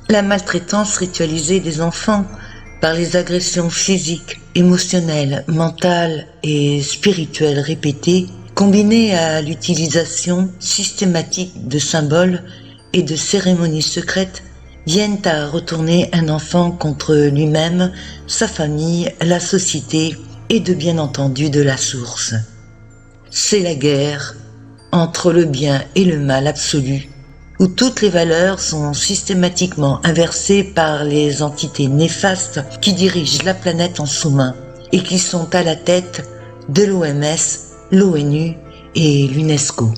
La maltraitance ritualisée des enfants par les agressions physiques, émotionnelles, mentales et spirituelles répétées, combinées à l'utilisation systématique de symboles et de cérémonies secrètes, viennent à retourner un enfant contre lui-même, sa famille, la société et bien entendu de la source. C'est la guerre entre le bien et le mal absolu, où toutes les valeurs sont systématiquement inversées par les entités néfastes qui dirigent la planète en sous-main et qui sont à la tête de l'OMS, l'ONU et l'UNESCO.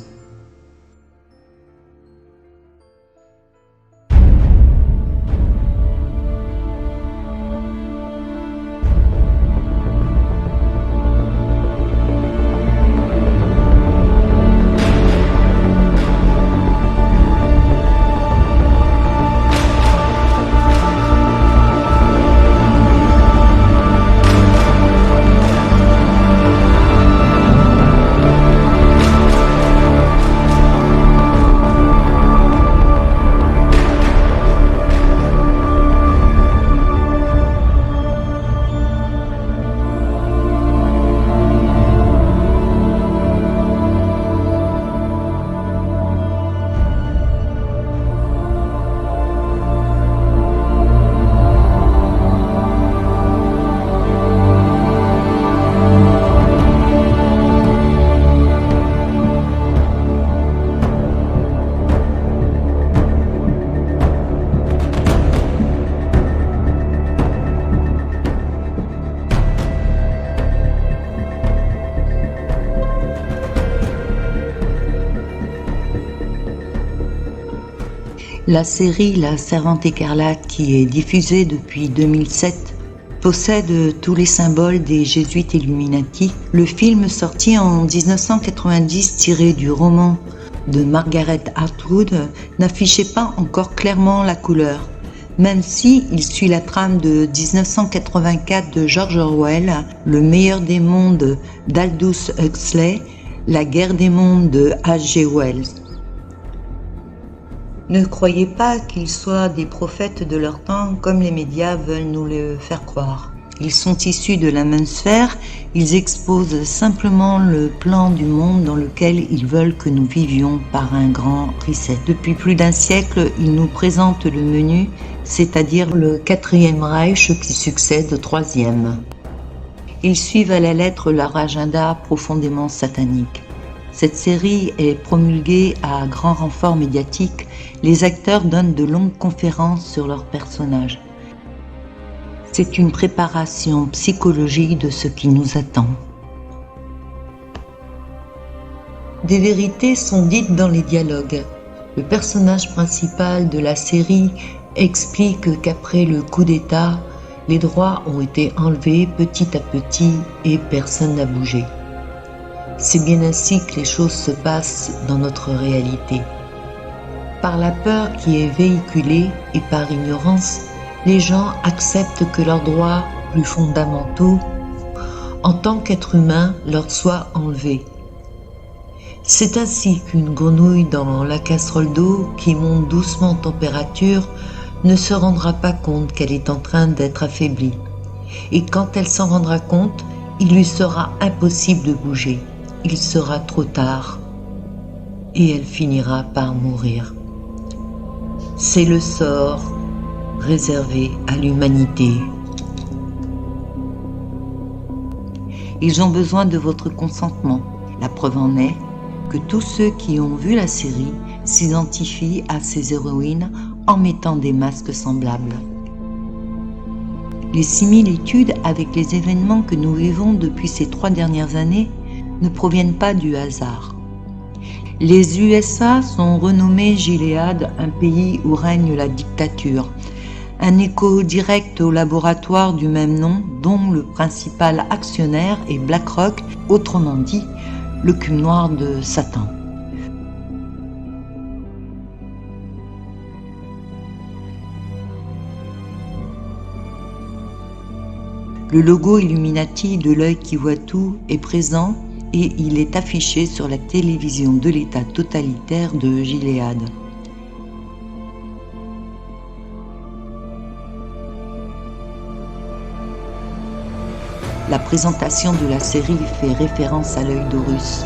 La série La Servante écarlate, qui est diffusée depuis 2007, possède tous les symboles des Jésuites Illuminati. Le film, sorti en 1990 tiré du roman de Margaret Atwood, n'affichait pas encore clairement la couleur, même si il suit la trame de 1984 de George Orwell, Le meilleur des mondes d'Aldous Huxley, La guerre des mondes de H.G. Wells. Ne croyez pas qu'ils soient des prophètes de leur temps comme les médias veulent nous le faire croire. Ils sont issus de la même sphère, ils exposent simplement le plan du monde dans lequel ils veulent que nous vivions par un grand reset. Depuis plus d'un siècle, ils nous présentent le menu, c'est-à-dire le 4e Reich qui succède au 3e. Ils suivent à la lettre leur agenda profondément satanique. Cette série est promulguée à grand renfort médiatique. Les acteurs donnent de longues conférences sur leurs personnages. C'est une préparation psychologique de ce qui nous attend. Des vérités sont dites dans les dialogues. Le personnage principal de la série explique qu'après le coup d'État, les droits ont été enlevés petit à petit et personne n'a bougé. C'est bien ainsi que les choses se passent dans notre réalité. Par la peur qui est véhiculée et par ignorance, les gens acceptent que leurs droits plus fondamentaux, en tant qu'être humain, leur soient enlevés. C'est ainsi qu'une grenouille dans la casserole d'eau qui monte doucement en température ne se rendra pas compte qu'elle est en train d'être affaiblie. Et quand elle s'en rendra compte, il lui sera impossible de bouger. Il sera trop tard et elle finira par mourir. C'est le sort réservé à l'humanité. Ils ont besoin de votre consentement. La preuve en est que tous ceux qui ont vu la série s'identifient à ces héroïnes en mettant des masques semblables. Les similitudes avec les événements que nous vivons depuis ces 3 dernières années ne proviennent pas du hasard. Les USA sont renommés Gilead, un pays où règne la dictature, un écho direct au laboratoire du même nom dont le principal actionnaire est BlackRock, autrement dit l'écume noire de Satan. Le logo Illuminati de l'œil qui voit tout est présent et il est affiché sur la télévision de l'État totalitaire de Gilead. la présentation de la série fait référence à l'œil d'Horus.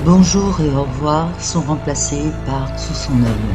Bonjour et au revoir sont remplacés par sous son œil.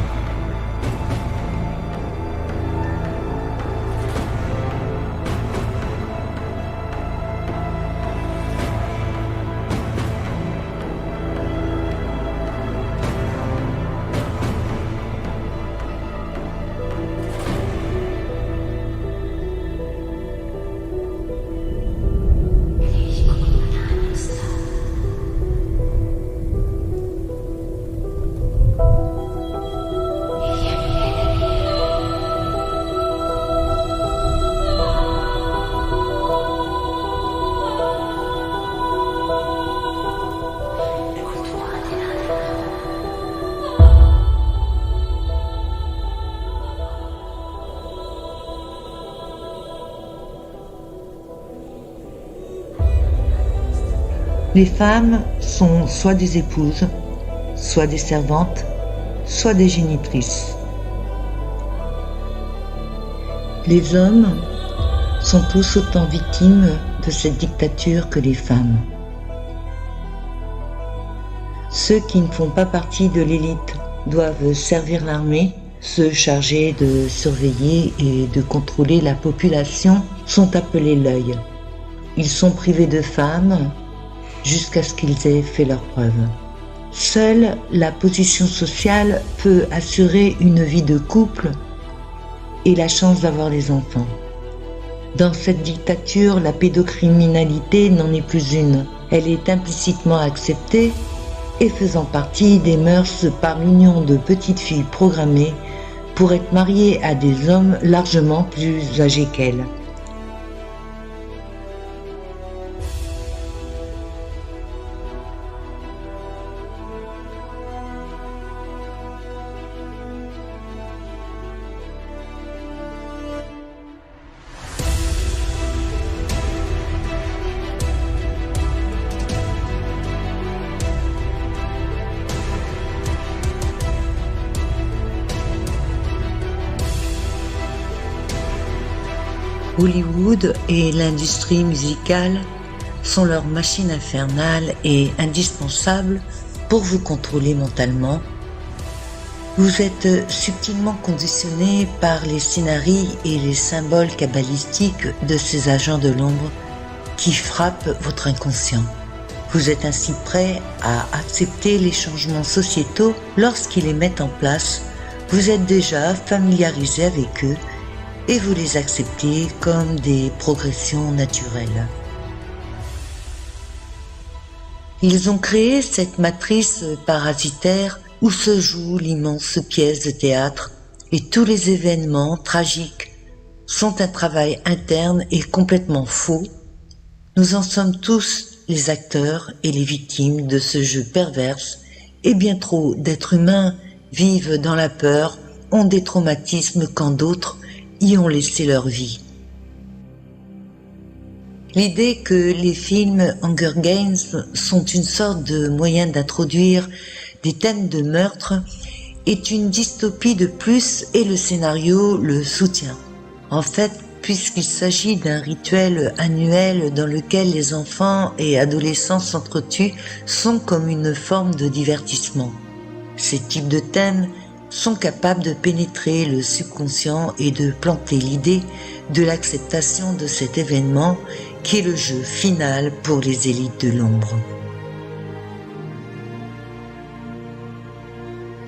Les femmes sont soit des épouses, soit des servantes, soit des génitrices. Les hommes sont tous autant victimes de cette dictature que les femmes. Ceux qui ne font pas partie de l'élite doivent servir l'armée. Ceux chargés de surveiller et de contrôler la population sont appelés l'œil. Ils sont privés de femmes jusqu'à ce qu'ils aient fait leurs preuves. Seule la position sociale peut assurer une vie de couple et la chance d'avoir des enfants. Dans cette dictature, la pédocriminalité n'en est plus une. Elle est implicitement acceptée et faisant partie des mœurs par l'union de petites filles programmées pour être mariées à des hommes largement plus âgés qu'elles. Hollywood et l'industrie musicale sont leurs machines infernales et indispensables pour vous contrôler mentalement. Vous êtes subtilement conditionné par les scénarios et les symboles kabbalistiques de ces agents de l'ombre qui frappent votre inconscient. Vous êtes ainsi prêt à accepter les changements sociétaux lorsqu'ils les mettent en place. Vous êtes déjà familiarisé avec eux et vous les acceptez comme des progressions naturelles. Ils ont créé cette matrice parasitaire où se joue l'immense pièce de théâtre et tous les événements tragiques sont un travail interne et complètement faux. Nous en sommes tous les acteurs et les victimes de ce jeu perverse et bien trop d'êtres humains vivent dans la peur, ont des traumatismes quand d'autres y ont laissé leur vie. L'idée que les films Hunger Games sont une sorte de moyen d'introduire des thèmes de meurtre est une dystopie de plus et le scénario le soutient. En fait, puisqu'il s'agit d'un rituel annuel dans lequel les enfants et adolescents s'entretuent, sont comme une forme de divertissement. Ces types de thèmes sont capables de pénétrer le subconscient et de planter l'idée de l'acceptation de cet événement qui est le jeu final pour les élites de l'ombre.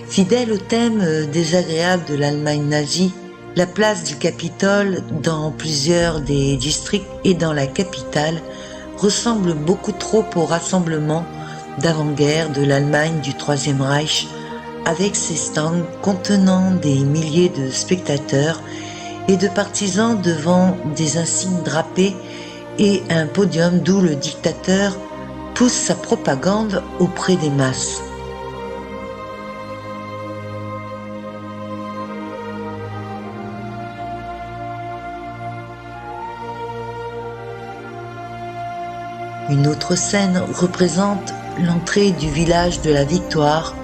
Fidèle au thème désagréable de l'Allemagne nazie, la place du Capitole dans plusieurs des districts et dans la capitale ressemble beaucoup trop au rassemblement d'avant-guerre de l'Allemagne du Troisième Reich, avec ses stands contenant des milliers de spectateurs et de partisans devant des insignes drapés et un podium d'où le dictateur pousse sa propagande auprès des masses. Une autre scène représente l'entrée du village de la Victoire,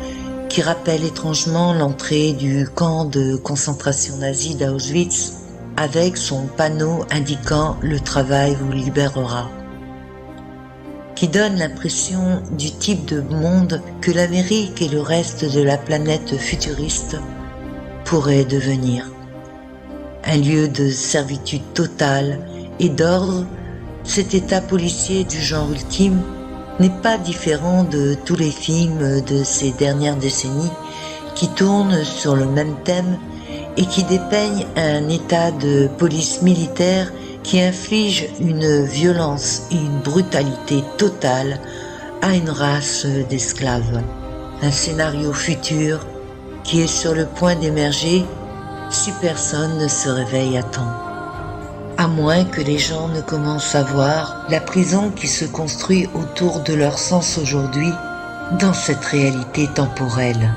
qui rappelle étrangement l'entrée du camp de concentration nazi d'Auschwitz. avec son panneau indiquant « Le travail vous libérera », qui donne l'impression du type de monde que l'Amérique et le reste de la planète futuriste pourraient devenir. Un lieu de servitude totale et d'ordre, cet état policier du genre ultime n'est pas différent de tous les films de ces dernières décennies qui tournent sur le même thème et qui dépeignent un état de police militaire qui inflige une violence et une brutalité totale à une race d'esclaves. Un scénario futur qui est sur le point d'émerger si personne ne se réveille à temps. À moins que les gens ne commencent à voir la prison qui se construit autour de leur sens aujourd'hui dans cette réalité temporelle.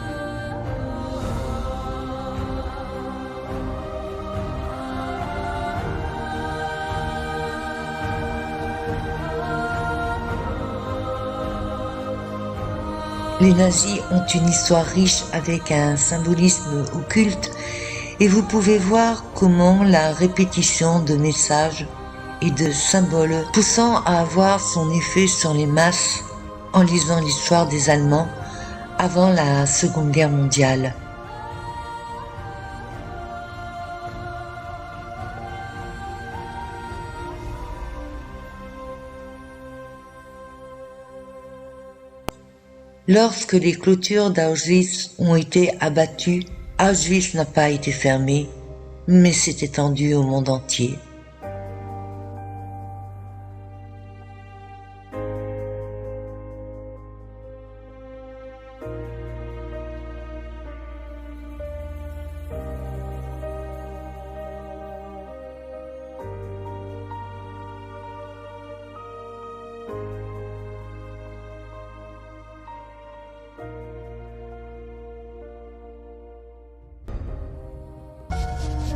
Les nazis ont une histoire riche avec un symbolisme occulte et vous pouvez voir comment la répétition de messages et de symboles poussant à avoir son effet sur les masses en lisant l'histoire des Allemands avant la Seconde Guerre mondiale. Lorsque les clôtures d'Auschwitz ont été abattues, Auschwitz n'a pas été fermé, mais s'est étendu au monde entier.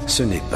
Ce n'est pas